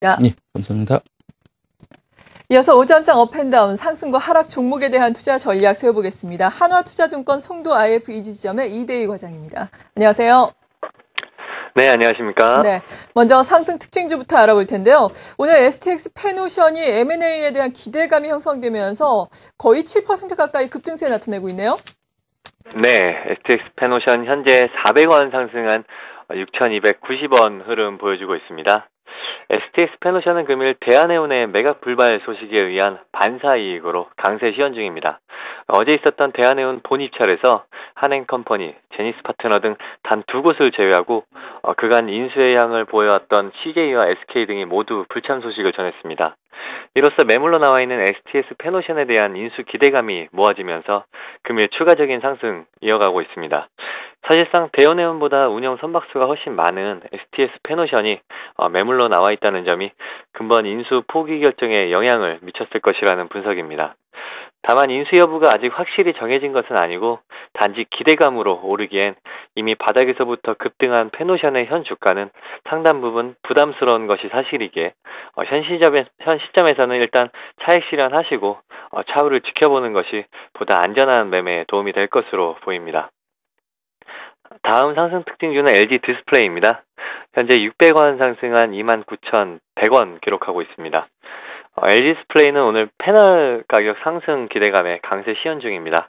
네, 감사합니다. 이어서 오전장 업앤다운 상승과 하락 종목에 대한 투자 전략 세워보겠습니다. 한화투자증권 송도 IF 이지점의 이대희 과장입니다. 안녕하세요. 네, 안녕하십니까. 네, 먼저 상승 특징주부터 알아볼 텐데요. 오늘 STX 페노션이 M&A에 대한 기대감이 형성되면서 거의 7% 가까이 급등세 나타내고 있네요. 네, STX 페노션 현재 400원 상승한 6,290원 흐름 보여주고 있습니다. STX 페노션은 금일 대한해운의 매각 불발 소식에 의한 반사이익으로 강세 시현 중입니다. 어제 있었던 대한해운 본입찰에서 한행컴퍼니, 제니스파트너 등 단 두 곳을 제외하고 그간 인수의 향을 보여왔던 CJ와 SK 등이 모두 불참 소식을 전했습니다. 이로써 매물로 나와 있는 STS 페노션에 대한 인수 기대감이 모아지면서 금일 추가적인 상승 이어가고 있습니다. 사실상 대한해운보다 운영 선박수가 훨씬 많은 STS 페노션이 매물로 나와 있다는 점이 근본 인수 포기 결정에 영향을 미쳤을 것이라는 분석입니다. 다만 인수 여부가 아직 확실히 정해진 것은 아니고 단지 기대감으로 오르기엔 이미 바닥에서부터 급등한 페노션의 현 주가는 상당 부분 부담스러운 것이 사실이기에 현 시점에서는 일단 차익 실현하시고 차후를 지켜보는 것이 보다 안전한 매매에 도움이 될 것으로 보입니다. 다음 상승 특징주는 LG 디스플레이입니다. 현재 600원 상승한 29,100원 기록하고 있습니다. LG 디스플레이는 오늘 패널 가격 상승 기대감에 강세 시현 중입니다.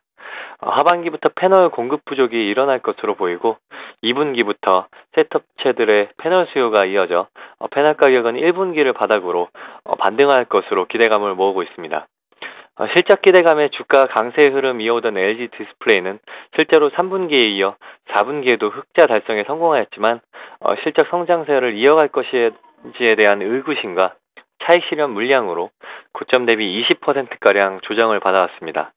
하반기부터 패널 공급 부족이 일어날 것으로 보이고 2분기부터 셋업체들의 패널 수요가 이어져 패널 가격은 1분기를 바닥으로 반등할 것으로 기대감을 모으고 있습니다. 실적 기대감에 주가 강세 흐름 이어오던 LG 디스플레이는 실제로 3분기에 이어 4분기에도 흑자 달성에 성공하였지만 실적 성장세를 이어갈 것인지에 대한 의구심과 차익 실현 물량으로 고점 대비 20%가량 조정을 받아왔습니다.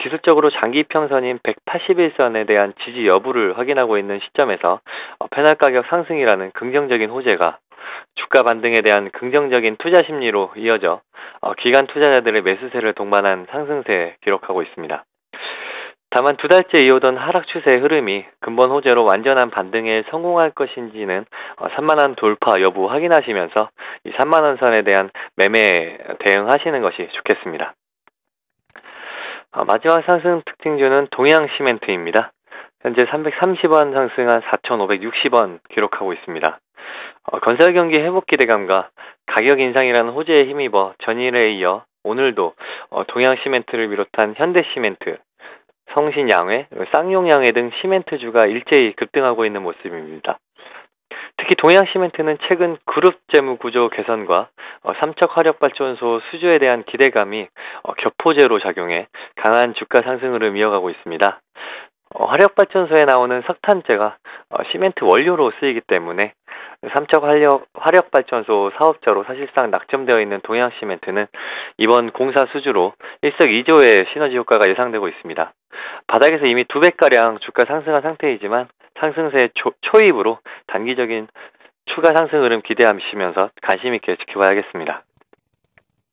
기술적으로 장기 평선인 181선에 대한 지지 여부를 확인하고 있는 시점에서 패널 가격 상승이라는 긍정적인 호재가 주가 반등에 대한 긍정적인 투자 심리로 이어져 기관 투자자들의 매수세를 동반한 상승세 기록하고 있습니다. 다만 두 달째 이어오던 하락 추세의 흐름이 근본 호재로 완전한 반등에 성공할 것인지는 3만원 돌파 여부 확인하시면서 이 3만원 선에 대한 매매에 대응하시는 것이 좋겠습니다. 마지막 상승 특징주는 동양시멘트입니다. 현재 330원 상승한 4,560원 기록하고 있습니다. 건설 경기 회복 기대감과 가격 인상이라는 호재에 힘입어 전일에 이어 오늘도 동양시멘트를 비롯한 현대시멘트, 성신양회, 쌍용양회 등 시멘트주가 일제히 급등하고 있는 모습입니다. 특히 동양시멘트는 최근 그룹 재무 구조 개선과 삼척 화력발전소 수주에 대한 기대감이 격포제로 작용해 강한 주가 상승 흐름 이어가고 있습니다. 화력발전소에 나오는 석탄재가 시멘트 원료로 쓰이기 때문에 삼척 화력발전소 사업자로 사실상 낙점되어 있는 동양시멘트는 이번 공사 수주로 일석이조의 시너지 효과가 예상되고 있습니다. 바닥에서 이미 2배가량 주가 상승한 상태이지만 상승세의 초입으로 단기적인 추가 상승 흐름 기대하시면서 관심 있게 지켜봐야겠습니다.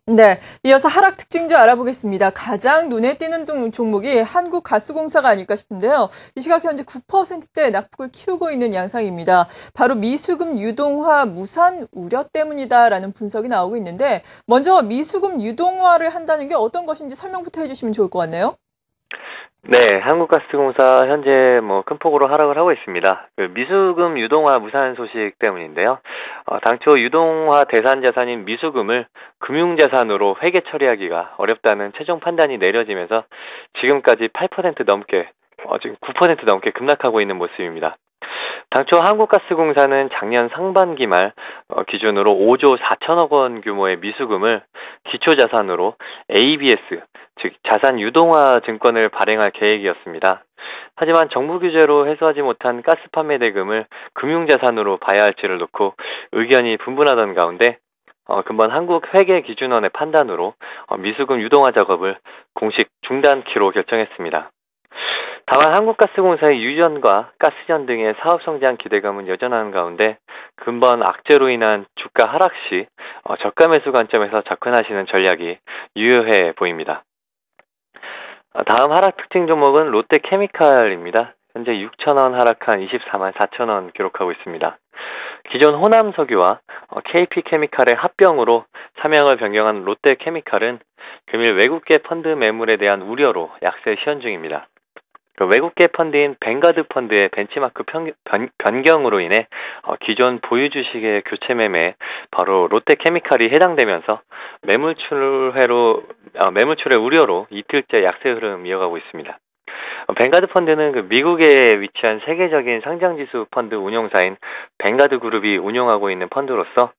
네, 이어서 하락 특징주 알아보겠습니다. 가장 눈에 띄는 종목이 한국가스공사가 아닐까 싶은데요. 이 시각 현재 9%대 낙폭을 키우고 있는 양상입니다. 바로 미수금 유동화 무산 우려 때문이다라는 분석이 나오고 있는데 먼저 미수금 유동화를 한다는 게 어떤 것인지 설명부터 해주시면 좋을 것 같네요. 네, 한국가스공사 현재 큰 폭으로 하락을 하고 있습니다. 미수금 유동화 무산 소식 때문인데요. 당초 유동화 대상 자산인 미수금을 금융자산으로 회계 처리하기가 어렵다는 최종 판단이 내려지면서 지금까지 8% 넘게, 지금 9% 넘게 급락하고 있는 모습입니다. 당초 한국가스공사는 작년 상반기 말 기준으로 5조 4천억 원 규모의 미수금을 기초자산으로 ABS, 즉 자산 유동화 증권을 발행할 계획이었습니다. 하지만 정부 규제로 해소하지 못한 가스 판매 대금을 금융자산으로 봐야 할지를 놓고 의견이 분분하던 가운데 근본 한국회계기준원의 판단으로 미수금 유동화 작업을 공식 중단키로 결정했습니다. 다만 한국가스공사의 유전과 가스전 등의 사업 성장 기대감은 여전한 가운데 근본 악재로 인한 주가 하락 시 저가 매수 관점에서 접근하시는 전략이 유효해 보입니다. 다음 하락 특징 종목은 롯데케미칼입니다. 현재 6,000원 하락한 24만 4천원 기록하고 있습니다. 기존 호남석유와 KP케미칼의 합병으로 사명을 변경한 롯데케미칼은 금일 외국계 펀드 매물에 대한 우려로 약세 시현 중입니다. 외국계 펀드인 뱅가드 펀드의 벤치마크 변경으로 인해 기존 보유 주식의 교체 매매에 바로 롯데케미칼이 해당되면서 매물출의 우려로 이틀째 약세 흐름 이어가고 있습니다. 뱅가드 펀드는 미국에 위치한 세계적인 상장지수 펀드 운용사인 뱅가드 그룹이 운용하고 있는 펀드로서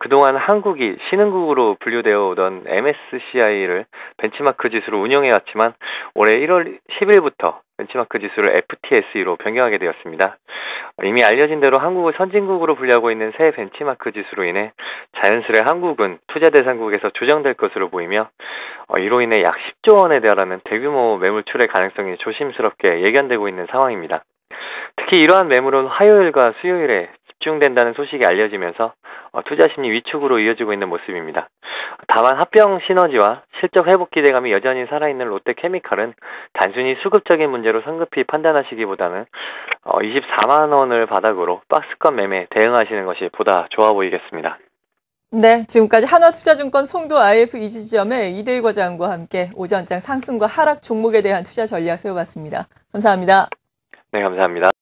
그동안 한국이 신흥국으로 분류되어 오던 MSCI를 벤치마크 지수로 운영해왔지만 올해 1월 10일부터 벤치마크 지수를 FTSE로 변경하게 되었습니다. 이미 알려진 대로 한국을 선진국으로 분류하고 있는 새 벤치마크 지수로 인해 자연스레 한국은 투자 대상국에서 조정될 것으로 보이며 이로 인해 약 10조 원에 달하는 대규모 매물출의 가능성이 조심스럽게 예견되고 있는 상황입니다. 특히 이러한 매물은 화요일과 수요일에 집중된다는 소식이 알려지면서 투자 심리 위축으로 이어지고 있는 모습입니다. 다만 합병 시너지와 실적 회복 기대감이 여전히 살아있는 롯데케미칼은 단순히 수급적인 문제로 성급히 판단하시기보다는 24만 원을 바닥으로 박스권 매매 대응하시는 것이 보다 좋아 보이겠습니다. 네, 지금까지 한화투자증권 송도 IF 이지점의 이대희 과장과 함께 오전장 상승과 하락 종목에 대한 투자 전략 세워봤습니다. 감사합니다. 네, 감사합니다.